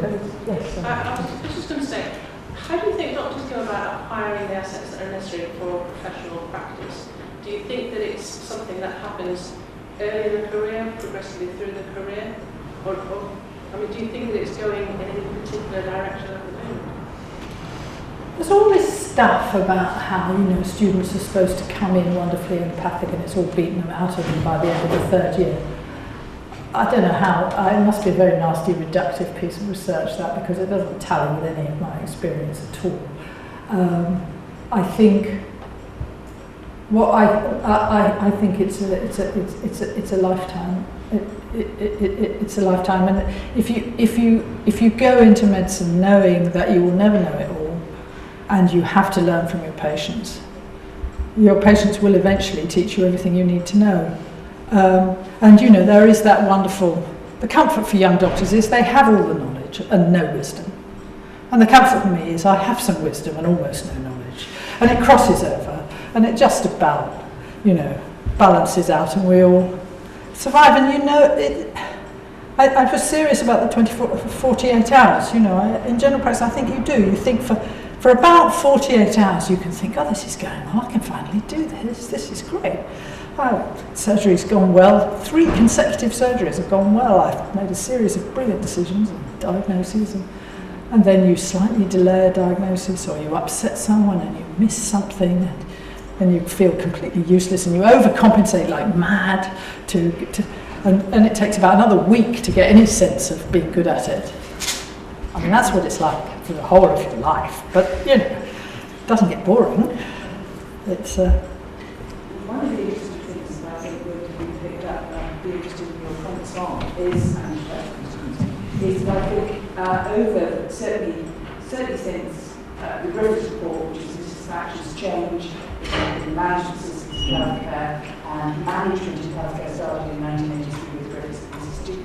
Yes. I was just going to say, how do you think doctors go about acquiring the assets that are necessary for professional practice? Do you think that it's something that happens early in the career, progressively through the career? Or do you think that it's going in any particular direction at the moment? There's all this stuff about how, students are supposed to come in wonderfully empathic and it's all beaten them out of them by the end of the third year. I don't know how, it must be a very nasty reductive piece of research, that, because it doesn't tally with any of my experience at all. I think I think it's a lifetime. It's a lifetime, and if you go into medicine knowing that you will never know it all, and you have to learn from your patients will eventually teach you everything you need to know. And there is that wonderful. The comfort for young doctors is they have all the knowledge and no wisdom, and the comfort for me is I have some wisdom and almost no knowledge, and it crosses over, and it just about balances out, and we all survive. And I was serious about the 48 hours. In general practice, I think you do. You think for about 48 hours, you can think, oh, this is going well. I can finally do this. This is great. Surgery's gone well. 3 consecutive surgeries have gone well. I've made a series of brilliant decisions and diagnoses, and then you slightly delay a diagnosis, or you upset someone and you miss something, and you feel completely useless, and you overcompensate like mad and it takes about another week to get any sense of being good at it. That's what it's like for the whole of your life, but it doesn't get boring. It's one of the interesting things that I think would be picked up and be interested in your comments on is that I think over certainly since the Griffiths report, which is Mrs. Thatcher's change in the management systems of healthcare, and management of healthcare started in 1983 with Griffiths and Mrs.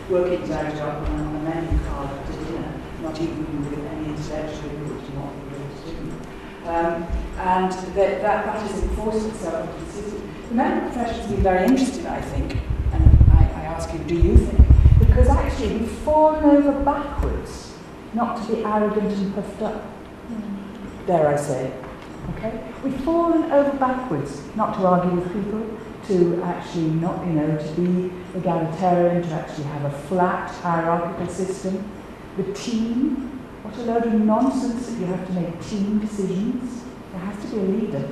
working his out on a menu card at dinner, not even with any intellectual which is what Griffiths doing. And that has enforced itself into the system. The medical profession has been very interested, I think, and I ask you, do you think? Because actually we've fallen over backwards, not to be arrogant and puffed up, dare I say. Okay? We've fallen over backwards, not to argue with people, to actually not, to be egalitarian, to actually have a flat hierarchical system. The team, what a load of nonsense that you have to make team decisions. There has to be a leader.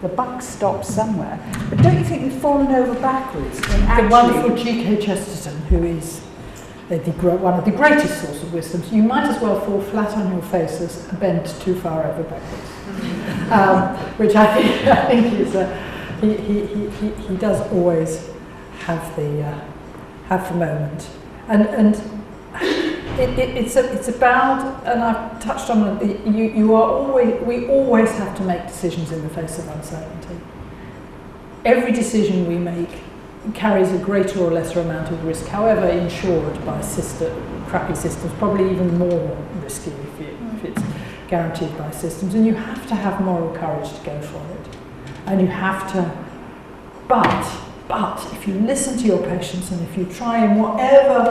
The buck stops somewhere. But don't you think we've fallen over backwards? The wonderful G.K. Chesterton, who is one of the greatest sources of wisdom, so you might as well fall flat on your face as bent too far over backwards. Which I think is he does always have the moment, and it's about, and I've touched on it. We always have to make decisions in the face of uncertainty. Every decision we make carries a greater or lesser amount of risk, however insured by crappy systems, probably even more risky if it's guaranteed by systems. And you have to have moral courage to go for it. And you have to, but if you listen to your patients and if you try in whatever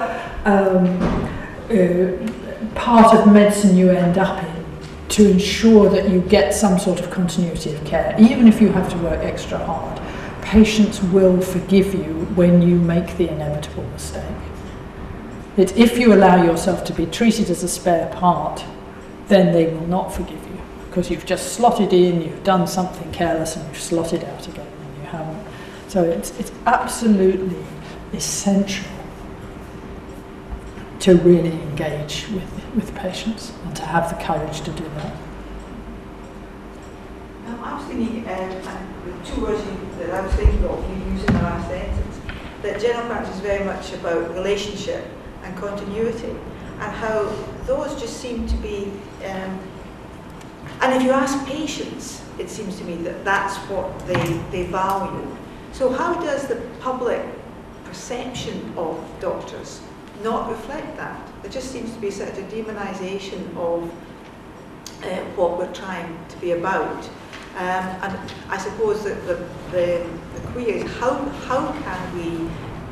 part of medicine you end up in to ensure that you get some sort of continuity of care, even if you have to work extra hard, patients will forgive you when you make the inevitable mistake. It's if you allow yourself to be treated as a spare part, then they will not forgive you, because you've just slotted in, you've done something careless and you've slotted out again and you haven't. So it's absolutely essential to really engage with patients and to have the courage to do that. I was thinking, two words that I was thinking of you using in the last sentence, that general practice is very much about relationship and continuity, and how those just seem to be, and if you ask patients, it seems to me that that's what they value. So how does the public perception of doctors not reflect that? There just seems to be such a demonisation of what we're trying to be about. And I suppose that the query is how can we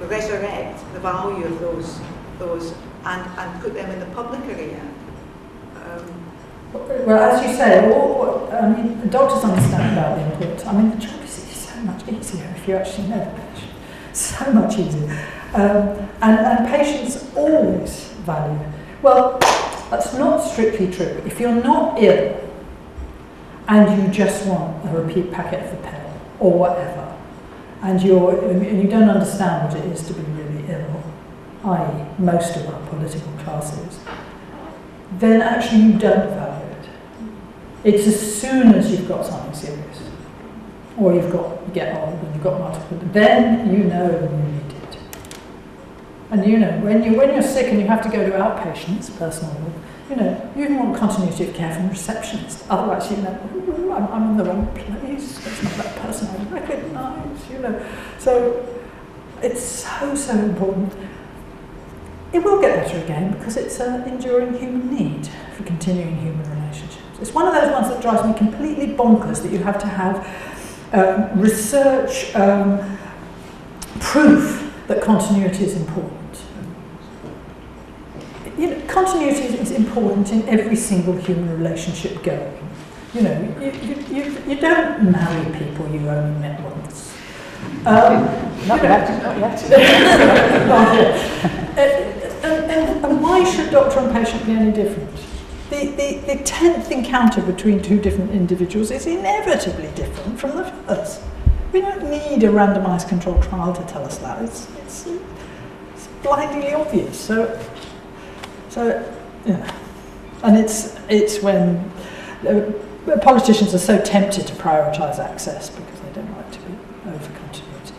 resurrect the value of those and put them in the public arena? Well, as you say, the doctors understand about the importance. The job is so much easier if you actually know the patient. So much easier. And patients always value. Well, that's not strictly true. If you're not ill and you just want a repeat packet of the pill or whatever, and you don't understand what it is to be really ill, i.e. most of our political classes, then actually you don't value it. It's as soon as you've got something serious, or you get old and you've got multiple, then you know you need it. And when you're sick and you have to go to outpatients, personal, you even want continuity of care from receptionists. Otherwise, I'm in the wrong place. It's not that person I recognise. So it's so important. It will get better again because it's an enduring human need for continuing human relationships. It's one of those ones that drives me completely bonkers that you have to have research proof that continuity is important. Continuity is important in every single human relationship going. You don't marry people you only met once. Not yet. And why should doctor and patient be any different? The 10th encounter between two different individuals is inevitably different from the first. We don't need a randomised controlled trial to tell us that. It's blindingly obvious. So and it's when politicians are so tempted to prioritise access because they don't like to be over continuity.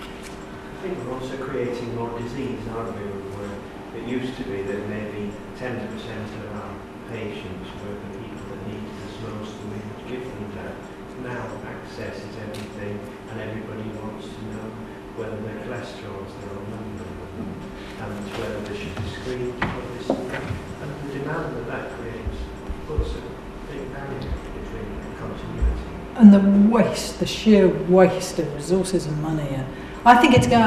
I think we're also creating more disease, aren't we? Where it used to be that maybe 10% of our patients were the people that needed us most and we would give them that. Now access is everything and everybody wants to know whether their cholesterol is their own number and whether they should be screened for this and that. And the demand that creates puts big barrier between continuity. And the waste, the sheer waste of resources and money. And I think it's going.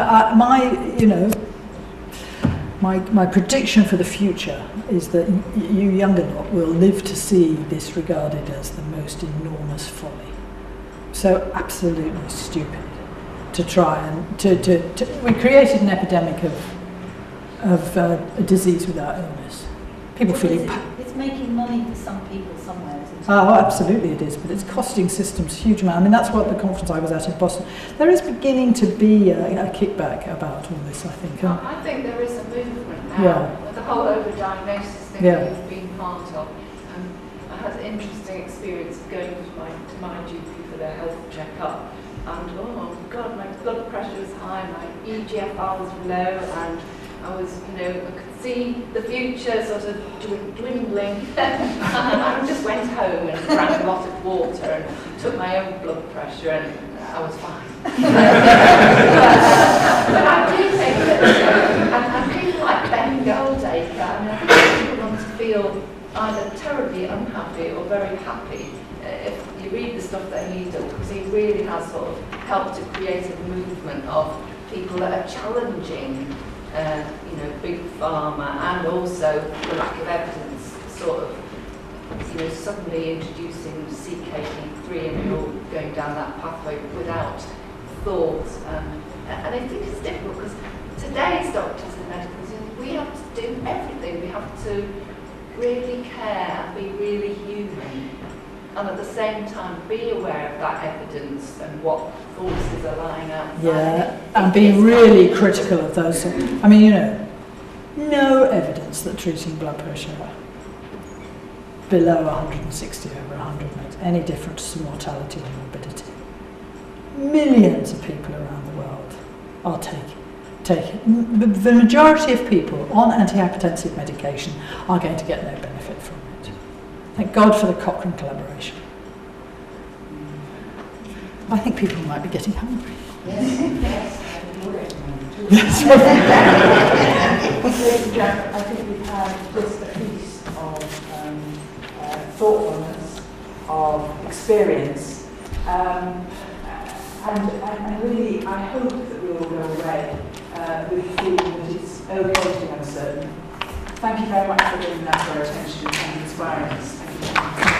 My prediction for the future is that you younger lot will live to see this regarded as the most enormous folly. So absolutely stupid to try and we created an epidemic of a disease without illness. People feeling. It's making money for some people somewhere, isn't it? Oh, absolutely it is, but it's costing systems a huge amount. I mean, that's what the conference I was at in Boston. There is beginning to be a kickback about all this, I think. I think there is a movement now with the whole overdiagnosis thing that you've been part of. I had an interesting experience of going to my GP for their health checkup, and oh God, my blood pressure was high, my EGFR was low, and I was, I could see the future sort of dwindling. And I just went home and drank a lot of water and took my own blood pressure, and I was fine. But I do think that, and people like Ben Goldacre, I think people want to feel either terribly unhappy or very happy. If you read the stuff that he does, because he really has sort of helped to create a movement of people that are challenging big pharma, and also the lack of evidence, sort of, suddenly introducing CKD3 and we're all going down that pathway without thought. And I think it's difficult because today's doctors and medicals, we have to do everything. We have to really care and be really human, and at the same time be aware of that evidence and what forces are lying outside. Yeah, and be really critical of those. I mean, no evidence that treating blood pressure below 160 over 100 makes any difference to mortality and morbidity. Millions of people around the world are taking. The majority of people on antihypertensive medication are going to get no benefit from it. Thank God for the Cochrane collaboration. I think people might be getting hungry. Yes. I think we've had just a piece of thoughtfulness, of experience, and really I hope that we will go away with the feeling that it's okay to be uncertain. Thank you very much for giving that our attention and inspiring us. Thank you.